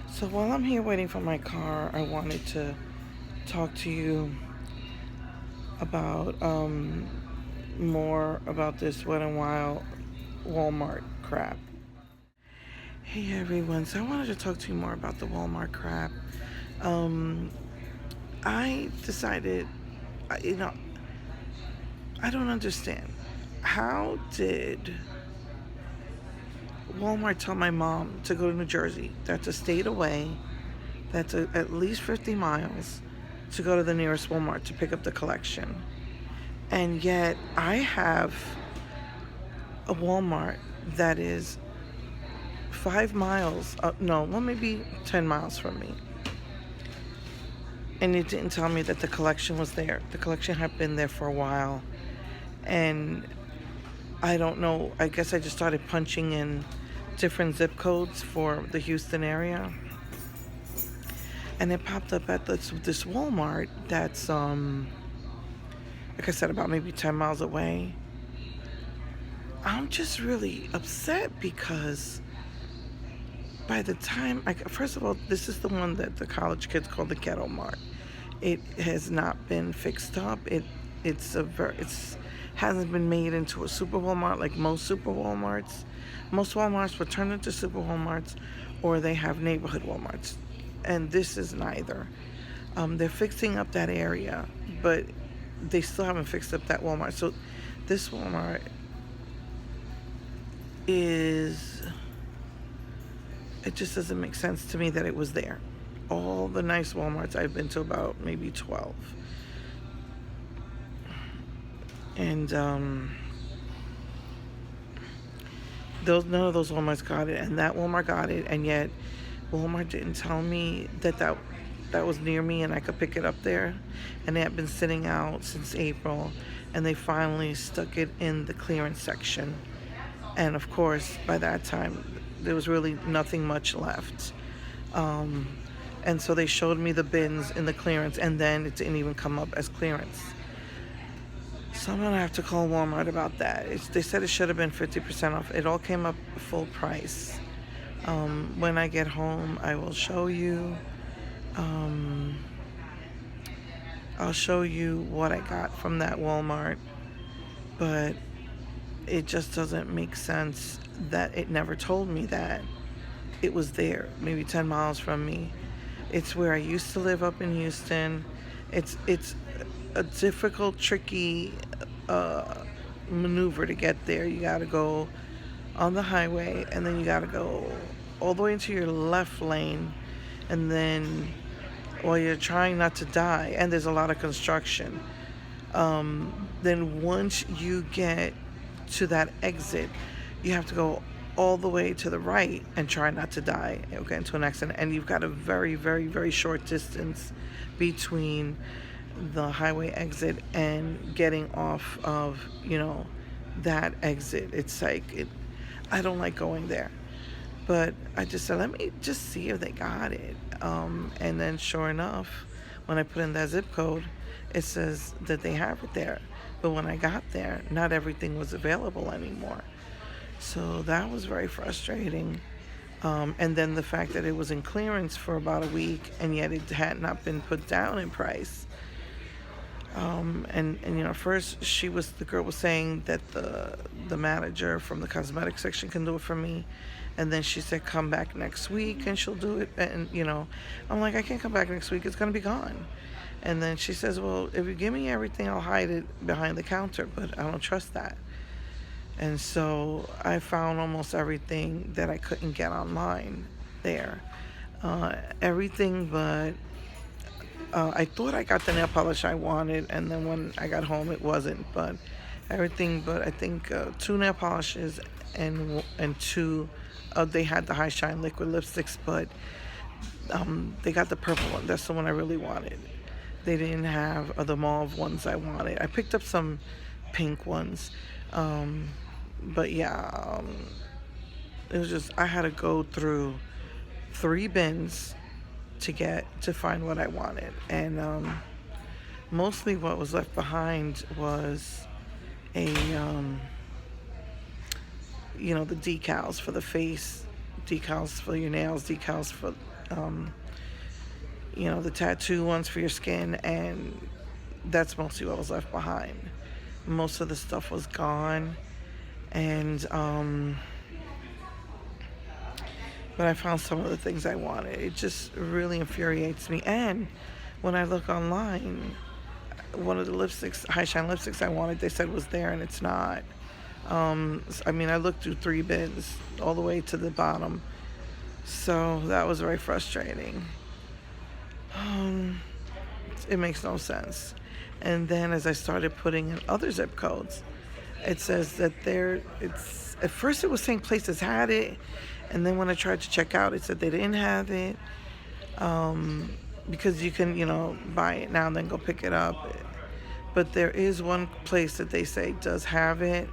So while I'm here waiting for my car, I wanted to talk to you about more about this Wet n Wild Walmart crap. Hey everyone, so I wanted to talk to you more about the Walmart crap. Um, I decided, I- you know, I don't understand. How did Walmart tell my mom to go to New Jersey? That's a state away. That's at least 50 miles to go to the nearest Walmart to pick up the collection. And yet I have a Walmart that is 5 miles, no, well, maybe 10 miles from me. And it didn't tell me that the collection was there. The collection had been there for a while. And I don't know, I guess I just started punching in different zip codes for the Houston area. And it popped up at this Walmart that's, like I said, about maybe 10 miles away. I'm just really upset because by the time first of all, this is the one that the college kids call the Ghetto Mart. It has not been fixed up. It's hasn't been made into a super Walmart like most super Walmarts. Most Walmarts were turned into super Walmarts, or they have neighborhood Walmarts, and this is neither. They're fixing up that area, but they still haven't fixed up that Walmart. So this Walmart is, it just doesn't make sense to me that it was there. All the nice Walmarts I've been to, about maybe 12. And none of those Walmarts got it, and that Walmart got it, and yet Walmart didn't tell me that was near me and I could pick it up there. And it had been sitting out since April, and they finally stuck it in the clearance section. And of course, by that time, there was really nothing much left. And so they showed me the bins in the clearance, and then it didn't even come up as clearance. So I'm gonna have to call Walmart about that. They said it should have been 50% off. It all came up full price. When I get home, I will show you. I'll show you what I got from that Walmart, but it just doesn't make sense that it never told me that it was there, maybe 10 miles from me. It's where I used to live up in Houston. It's a difficult, tricky maneuver to get there. You got to go on the highway, and then you got to go all the way into your left lane, and then while you're trying not to die, and there's a lot of construction. Then once you get to that exit, you have to go all the way to the right and try not to die. You'll get into an accident, and you've got a very, very, very short distance between the highway exit and getting off of, that exit. It's like, I don't like going there. But I just said, let me just see if they got it. And then sure enough, when I put in that zip code, it says that they have it there. But when I got there, not everything was available anymore. So that was very frustrating. And then the fact that it was in clearance for about a week, and yet it had not been put down in price. And first the girl was saying that the manager from the cosmetic section can do it for me, and then she said come back next week and she'll do it. And I'm like, I can't come back next week, it's gonna be gone. And then she says, well, if you give me everything, I'll hide it behind the counter, but I don't trust that. And so I found almost everything that I couldn't get online there. Everything but I thought I got the nail polish I wanted, and then when I got home, it wasn't. But everything but I think 2 nail polishes and 2. They had the High Shine liquid lipsticks, but they got the purple one. That's the one I really wanted. They didn't have the mauve ones I wanted. I picked up some pink ones, but yeah, it was just I had to go through 3 bins to find what I wanted, and mostly what was left behind was a the decals for the face, decals for your nails, decals the tattoo ones for your skin, and that's mostly what was left behind. Most of the stuff was gone, and but I found some of the things I wanted. It just really infuriates me. And when I look online, one of the lipsticks, high shine lipsticks I wanted, they said was there, and it's not. I mean, I looked through 3 bins all the way to the bottom, so that was very frustrating. It makes no sense. And then as I started putting in other zip codes, it says that it's at first it was saying places had it, and then when I tried to check out, it said they didn't have it, because you can, buy it now and then go pick it up. But there is one place that they say does have it,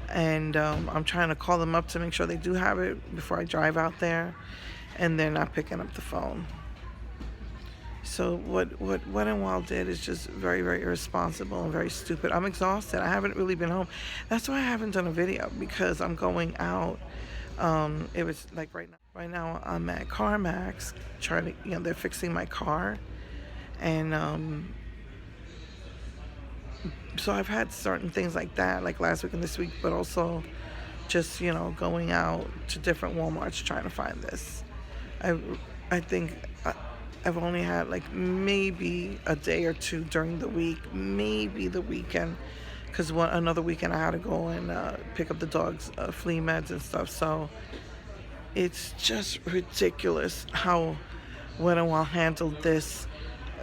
and I'm trying to call them up to make sure they do have it before I drive out there, and they're not picking up the phone. So what Wet n Wild did is just very, very irresponsible and very stupid. I'm exhausted. I haven't really been home. That's why I haven't done a video, because I'm going out. It was like right now I'm at CarMax trying to, they're fixing my car, and so I've had certain things like that, like last week and this week, but also just going out to different Walmarts trying to find this. I think I've only had like maybe a day or two during the week, maybe the weekend, because another weekend I had to go and pick up the dog's flea meds and stuff. So it's just ridiculous how Wet n Wild handled this.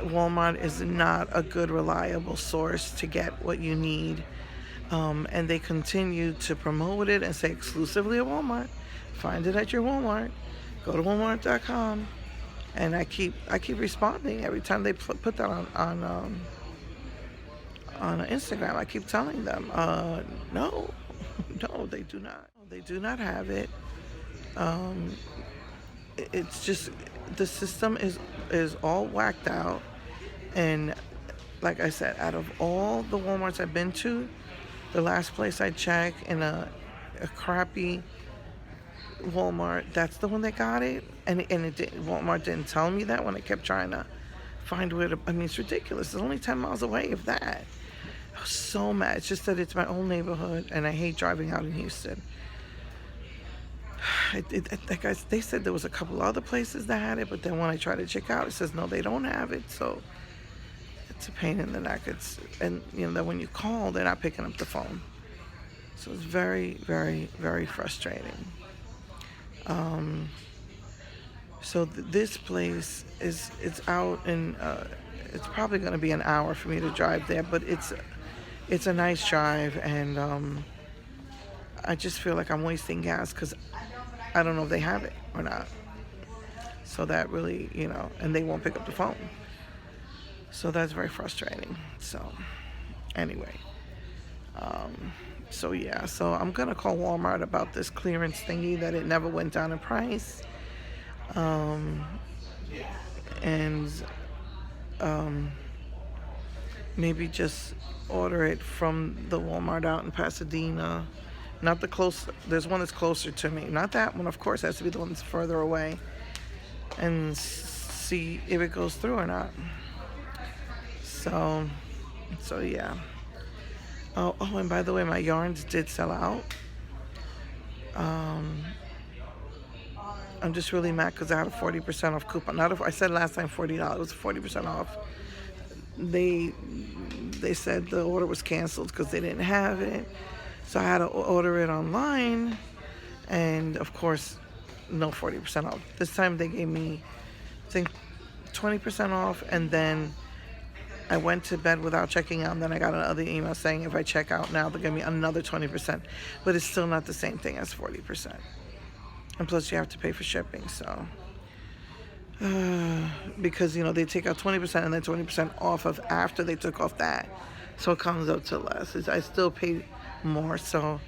Walmart is not a good, reliable source to get what you need, and they continue to promote it and say exclusively at Walmart. Find it at your Walmart. Go to Walmart.com. And I keep responding every time they put that on Instagram. I keep telling them, no, they do not. They do not have it. It's just the system is all whacked out. And like I said, out of all the Walmarts I've been to, the last place I checked in a crappy Walmart, that's the one that got it, and Walmart didn't tell me that when I kept trying to find where to. I mean, it's ridiculous. It's only 10 miles away, if that. I was so mad. It's just that it's my own neighborhood, and I hate driving out in Houston. They said there was a couple other places that had it, but then when I tried to check out, it says no, they don't have it. So it's a pain in the neck. And that when you call, they're not picking up the phone. So it's very, very, very frustrating. So this place it's out in, it's probably going to be an hour for me to drive there, but it's a nice drive, and I just feel like I'm wasting gas because I don't know if they have it or not. So that really, and they won't pick up the phone. So that's very frustrating. So anyway, so I'm gonna call Walmart about this clearance thingy that it never went down in price, and maybe just order it from the Walmart out in Pasadena. Not the close. There's one that's closer to me. Not that one, of course. It has to be the one that's further away, and see if it goes through or not. So yeah. Oh, and by the way, my yarns did sell out. I'm just really mad because I had a 40% off coupon. I said last time $40. It was 40% off. They said the order was canceled because they didn't have it. So I had to order it online. And, of course, no 40% off. This time they gave me, I think, 20% off. And then I went to bed without checking out, and then I got another email saying if I check out now, they'll give me another 20%. But it's still not the same thing as 40%. And plus, you have to pay for shipping, so. Because, they take out 20% and then 20% off of after they took off that. So it comes up to less. I still paid more, so,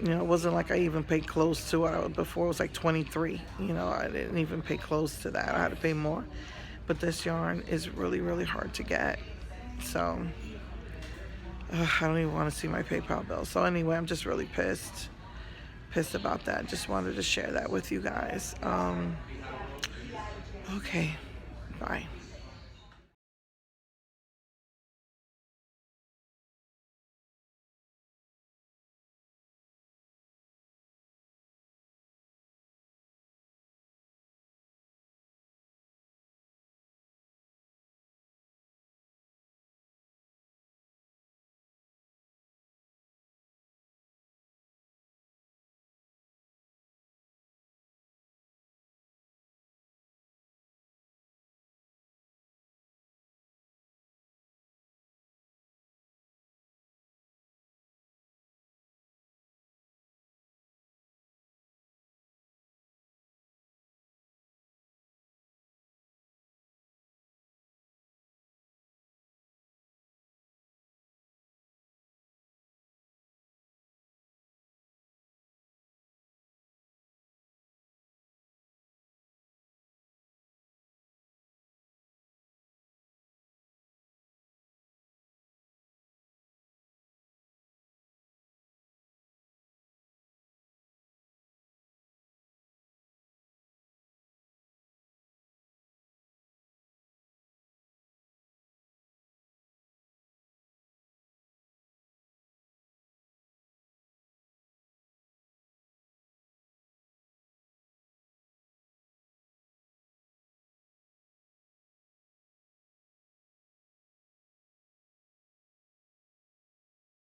it wasn't like I even paid close to what I was before. It was like 23. I didn't even pay close to that. I had to pay more. But this yarn is really, really hard to get. So, I don't even want to see my PayPal bill. So anyway, I'm just really pissed about that. Just wanted to share that with you guys. Okay, bye.